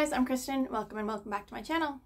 guys, I'm Kristen. Welcome and welcome back to my channel.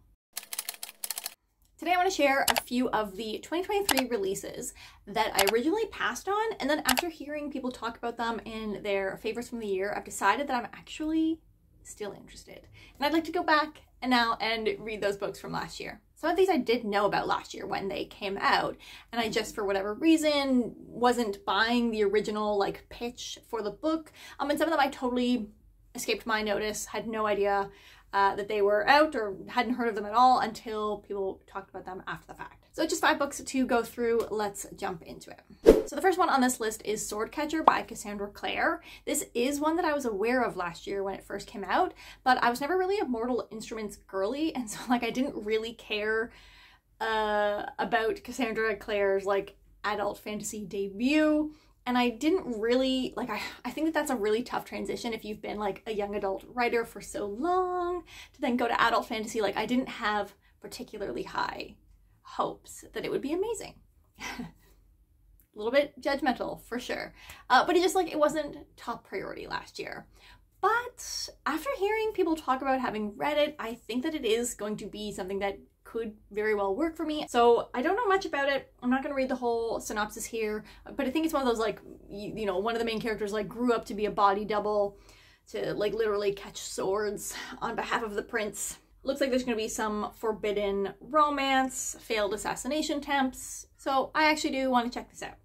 Today I want to share a few of the 2023 releases that I originally passed on, and then after hearing people talk about them in their favorites from the year, I've decided that I'm actually still interested. And I'd like to go back and read those books from last year. Some of these I did know about last year when they came out, and I just, for whatever reason, wasn't buying the original pitch for the book. And some of them I totally escaped my notice, had no idea that they were out or hadn't heard of them at all until people talked about them after the fact. So just 5 books to go through. Let's jump into it. So the first one on this list is Swordcatcher by Cassandra Clare. This is one that I was aware of last year when it first came out, but I was never really a Mortal Instruments girly, and so I didn't really care about Cassandra Clare's adult fantasy debut. And I didn't really, I think that that's a really tough transition if you've been a young adult writer for so long to then go to adult fantasy. I didn't have particularly high hopes that it would be amazing. A little bit judgmental for sure. But it wasn't top priority last year. But after hearing people talk about having read it, I think that it is going to be something that could very well work for me. So I don't know much about it. I'm not going to read the whole synopsis here, but I think it's one of those one of the main characters grew up to be a body double to literally catch swords on behalf of the prince. Looks like there's going to be some forbidden romance, failed assassination attempts. So I actually do want to check this out.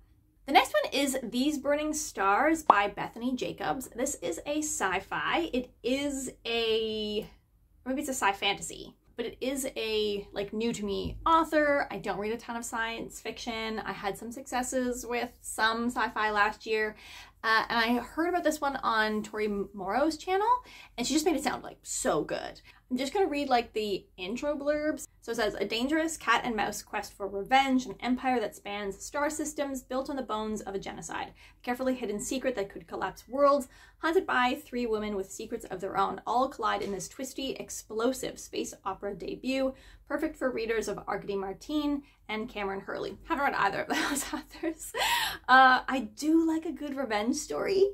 The next one is These Burning Stars by Bethany Jacobs. This is a sci-fi. It is maybe it's a sci-fantasy, but it is a new to me author. I don't read a ton of science fiction. I had some successes with some sci-fi last year. And I heard about this one on Tori Morrow's channel, and she just made it sound so good. I'm just gonna read the intro blurbs. So it says, a dangerous cat and mouse quest for revenge, an empire that spans star systems built on the bones of a genocide, a carefully hidden secret that could collapse worlds, haunted by 3 women with secrets of their own, all collide in this twisty, explosive space opera debut, perfect for readers of Arcady Martin and Cameron Hurley. Haven't read either of those authors. I do like a good revenge story.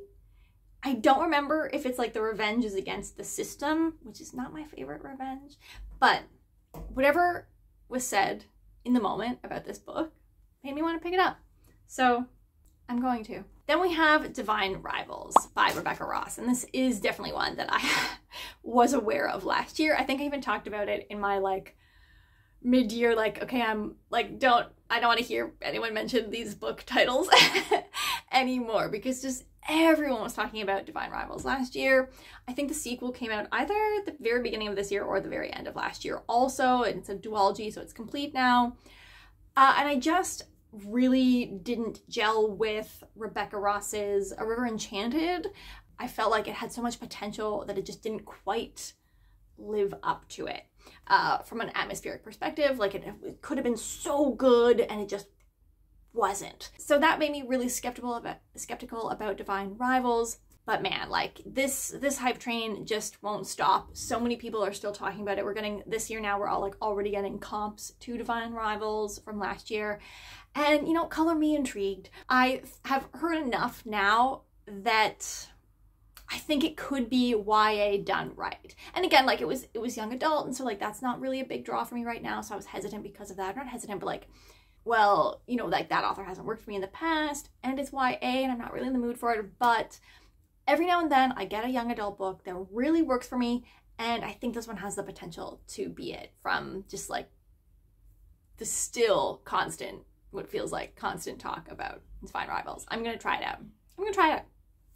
I don't remember if it's the revenge is against the system, which is not my favorite revenge, but whatever was said in the moment about this book made me want to pick it up. So I'm going to. Then we have Divine Rivals by Rebecca Ross, and this is definitely one that I was aware of last year. I think I even talked about it in my mid-year, okay, I don't want to hear anyone mention these book titles anymore, because just everyone was talking about Divine Rivals last year. I think the sequel came out either at the very beginning of this year or the very end of last year also, and it's a duology, so it's complete now. And I just really didn't gel with Rebecca Ross's A River Enchanted. I felt like it had so much potential that it just didn't quite live up to it. From an atmospheric perspective, it could have been so good, and it just wasn't. So that made me really skeptical about Divine Rivals. But man, this hype train just won't stop. So many people are still talking about it. We're getting, this year now, we're all already getting comps to Divine Rivals from last year. And color me intrigued. I have heard enough now that I think it could be YA done right. And again, it was young adult, and so that's not really a big draw for me right now. So I was hesitant because of that. Not hesitant, but well, that author hasn't worked for me in the past, and it's YA, and I'm not really in the mood for it. But every now and then I get a young adult book that really works for me, and I think this one has the potential to be it, from just the still constant, what feels like constant talk about Divine Rivals. I'm gonna try it out.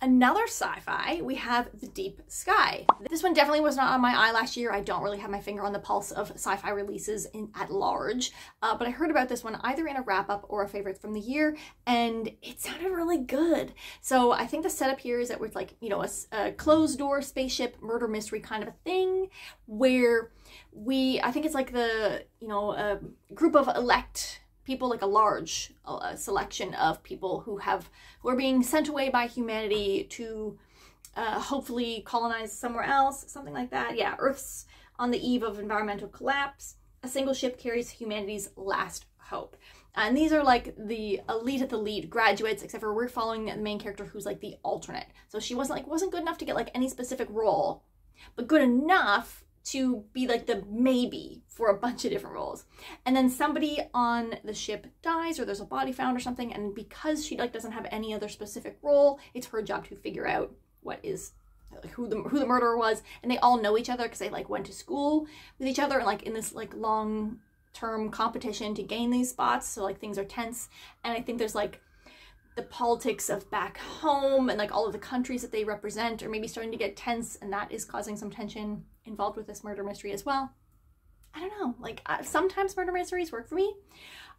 Another sci-fi, we have The Deep Sky. This one definitely was not on my eye last year. I don't really have my finger on the pulse of sci-fi releases at large, but I heard about this one either in a wrap-up or a favorite from the year, and it sounded really good. So I think the setup here is that it's a closed-door spaceship murder mystery kind of a thing, where I think it's a group of elect people, a large selection of people who are being sent away by humanity to hopefully colonize somewhere else, something like that. Yeah, Earth's on the eve of environmental collapse. A single ship carries humanity's last hope. And these are the elite at the lead graduates, except for we're following the main character who's the alternate. So she wasn't good enough to get any specific role, but good enough to be like the maybe for a bunch of different roles. And then somebody on the ship dies, or there's a body found or something, and because she like doesn't have any other specific role, it's her job to figure out what is who the murderer was. And they all know each other because they like went to school with each other and like in this like long term competition to gain these spots, so like things are tense. And I think there's like the politics of back home and like all of the countries that they represent are maybe starting to get tense, and that is causing some tension involved with this murder mystery as well. I don't know, like sometimes murder mysteries work for me.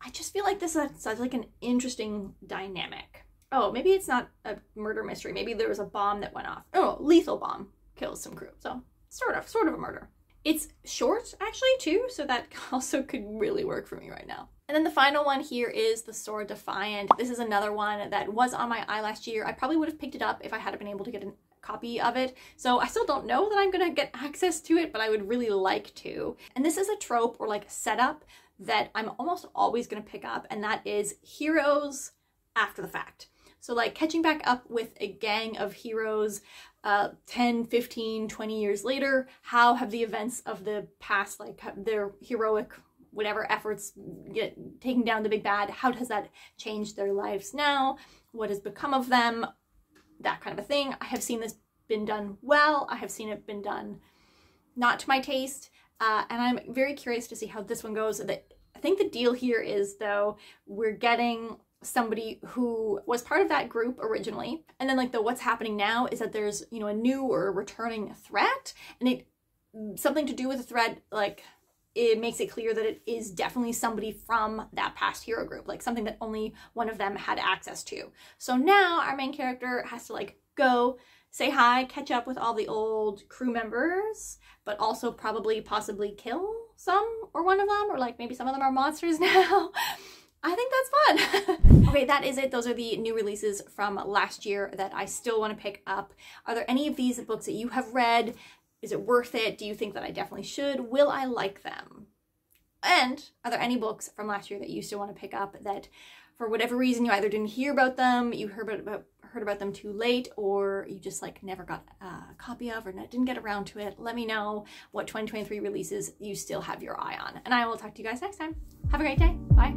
I just feel like this is such like an interesting dynamic. Oh, maybe it's not a murder mystery. Maybe there was a bomb that went off. Oh, lethal bomb kills some crew. So sort of a murder. It's short actually too, so that also could really work for me right now. And then the final one here is The Sword Defiant. This is another one that was on my eye last year. I probably would have picked it up if I had been able to get a copy of it. So I still don't know that I'm gonna get access to it, but I would really like to. And this is a trope or like setup that I'm almost always gonna pick up, and that is heroes after the fact. So like catching back up with a gang of heroes 10, 15, 20 years later. How have the events of the past, like their heroic whatever efforts get taking down the big bad, how does that change their lives now? What has become of them? That kind of a thing. I have seen this been done well. I have seen it been done not to my taste. And I'm very curious to see how this one goes. I think the deal here is, though, we're getting somebody who was part of that group originally, and then like what's happening now is that there's, you know, a new or a returning threat, and it something to do with the threat, like it makes it clear that it is definitely somebody from that past hero group, like something that only one of them had access to. So now our main character has to like go say hi, catch up with all the old crew members, but also probably possibly kill some or one of them, or like maybe some of them are monsters now. I think that's fun. Okay, that is it. Those are the new releases from last year that I still want to pick up. Are there any of these books that you have read? Is it worth it? Do you think that I definitely should? Will I like them? And are there any books from last year that you still want to pick up that for whatever reason you either didn't hear about them, you heard about them too late, or you just like never got a copy of or didn't get around to it? Let me know what 2023 releases you still have your eye on. And I will talk to you guys next time. Have a great day. Bye.